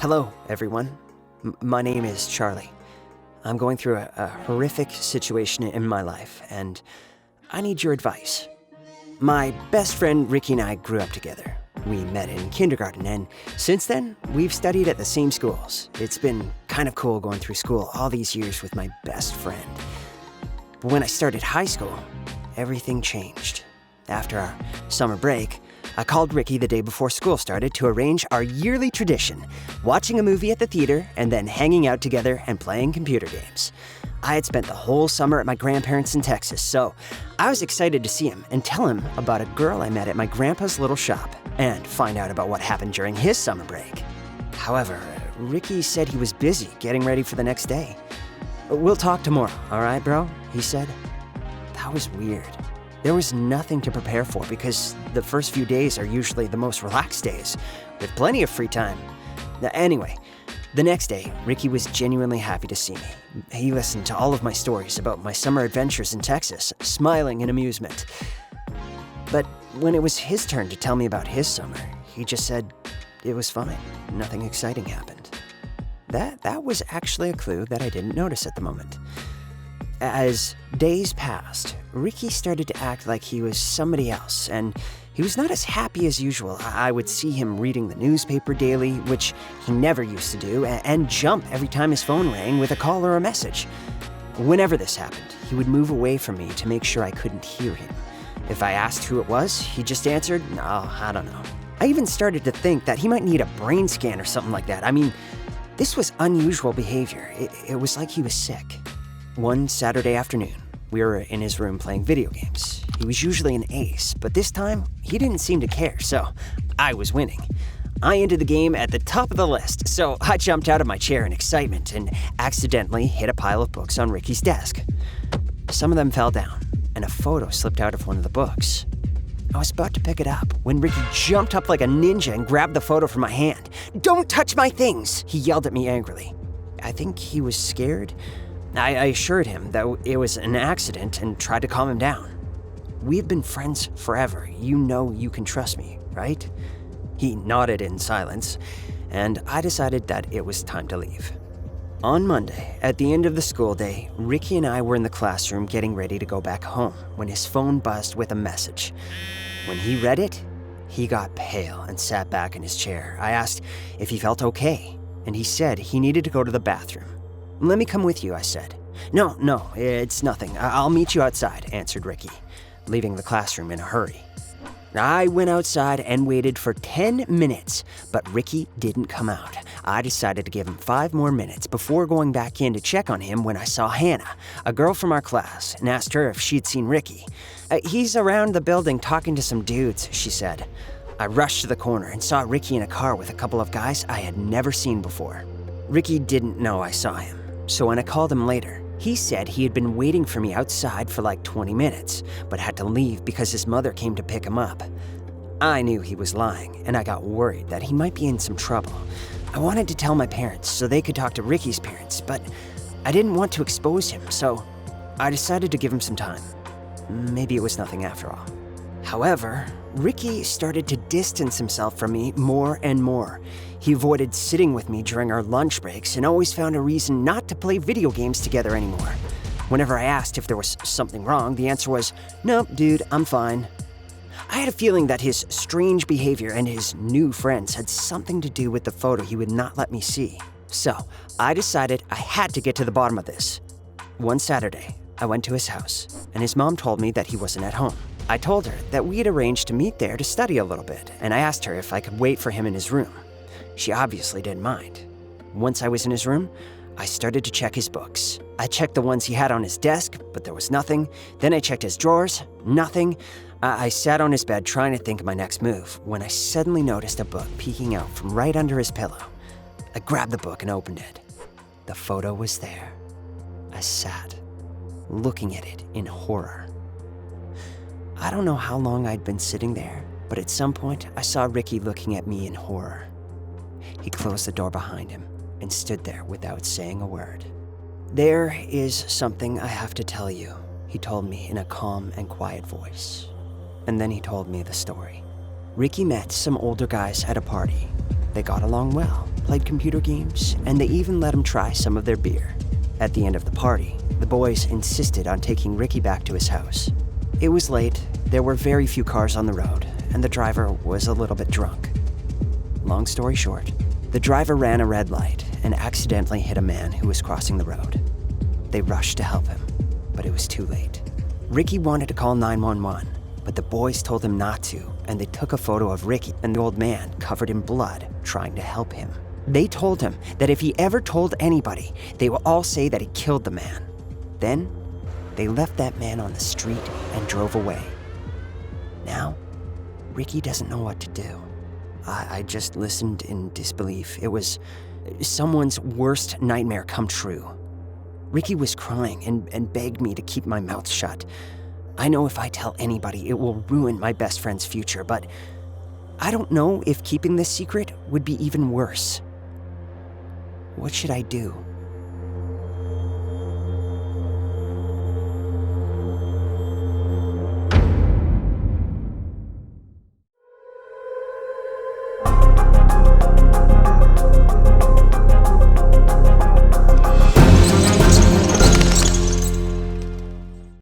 Hello, everyone. My name is Charlie. I'm going through a horrific situation in my life, and I need your advice. My best friend Ricky and I grew up together. We met in kindergarten, and since then, we've studied at the same schools. It's been kind of cool going through school all these years with my best friend. But when I started high school, everything changed. After our summer break, I called Ricky the day before school started to arrange our yearly tradition, watching a movie at the theater and then hanging out together and playing computer games. I had spent the whole summer at my grandparents' in Texas, so I was excited to see him and tell him about a girl I met at my grandpa's little shop and find out about what happened during his summer break. However, Ricky said he was busy getting ready for the next day. "We'll talk tomorrow, all right, bro?" he said. That was weird. There was nothing to prepare for because the first few days are usually the most relaxed days, with plenty of free time. Anyway, the next day, Ricky was genuinely happy to see me. He listened to all of my stories about my summer adventures in Texas, smiling in amusement. But when it was his turn to tell me about his summer, he just said it was fine. Nothing exciting happened. That was actually a clue that I didn't notice at the moment. As days passed, Ricky started to act like he was somebody else, and he was not as happy as usual. I would see him reading the newspaper daily, which he never used to do, and jump every time his phone rang with a call or a message. Whenever this happened, he would move away from me to make sure I couldn't hear him. If I asked who it was, he just answered, "No, I don't know." I even started to think that he might need a brain scan or something like that. I mean, this was unusual behavior. It was like he was sick. One Saturday afternoon, we were in his room playing video games. He was usually an ace, but this time, he didn't seem to care, so I was winning. I ended the game at the top of the list, so I jumped out of my chair in excitement and accidentally hit a pile of books on Ricky's desk. Some of them fell down, and a photo slipped out of one of the books. I was about to pick it up when Ricky jumped up like a ninja and grabbed the photo from my hand. "Don't touch my things!" he yelled at me angrily. I think he was scared. I assured him that it was an accident and tried to calm him down. "We've been friends forever. You know you can trust me, right?" He nodded in silence, and I decided that it was time to leave. On Monday, at the end of the school day, Ricky and I were in the classroom getting ready to go back home when his phone buzzed with a message. When he read it, he got pale and sat back in his chair. I asked if he felt okay, and he said he needed to go to the bathroom. "Let me come with you," I said. No, it's nothing. I'll meet you outside," answered Ricky, leaving the classroom in a hurry. I went outside and waited for 10 minutes, but Ricky didn't come out. I decided to give him 5 more minutes before going back in to check on him when I saw Hannah, a girl from our class, and asked her if she'd seen Ricky. "He's around the building talking to some dudes," she said. I rushed to the corner and saw Ricky in a car with a couple of guys I had never seen before. Ricky didn't know I saw him, so when I called him later, he said he had been waiting for me outside for like 20 minutes, but had to leave because his mother came to pick him up. I knew he was lying, and I got worried that he might be in some trouble. I wanted to tell my parents so they could talk to Ricky's parents, but I didn't want to expose him, so I decided to give him some time. Maybe it was nothing after all. However, Ricky started to distance himself from me more and more. He avoided sitting with me during our lunch breaks and always found a reason not to play video games together anymore. Whenever I asked if there was something wrong, the answer was, "Nope, dude, I'm fine." I had a feeling that his strange behavior and his new friends had something to do with the photo he would not let me see. So I decided I had to get to the bottom of this. One Saturday, I went to his house, and his mom told me that he wasn't at home. I told her that we had arranged to meet there to study a little bit, and I asked her if I could wait for him in his room. She obviously didn't mind. Once I was in his room, I started to check his books. I checked the ones he had on his desk, but there was nothing. Then I checked his drawers, nothing. I sat on his bed trying to think of my next move when I suddenly noticed a book peeking out from right under his pillow. I grabbed the book and opened it. The photo was there. I sat, looking at it in horror. I don't know how long I'd been sitting there, but at some point I saw Ricky looking at me in horror. He closed the door behind him and stood there without saying a word. "There is something I have to tell you," he told me in a calm and quiet voice. And then he told me the story. Ricky met some older guys at a party. They got along well, played computer games, and they even let him try some of their beer. At the end of the party, the boys insisted on taking Ricky back to his house. It was late, there were very few cars on the road, and the driver was a little bit drunk. Long story short, the driver ran a red light and accidentally hit a man who was crossing the road. They rushed to help him, but it was too late. Ricky wanted to call 911, but the boys told him not to, and they took a photo of Ricky and the old man covered in blood trying to help him. They told him that if he ever told anybody, they would all say that he killed the man. Then, they left that man on the street and drove away. Now, Ricky doesn't know what to do. I just listened in disbelief. It was someone's worst nightmare come true. Ricky was crying and begged me to keep my mouth shut. I know if I tell anybody, it will ruin my best friend's future, but I don't know if keeping this secret would be even worse. What should I do?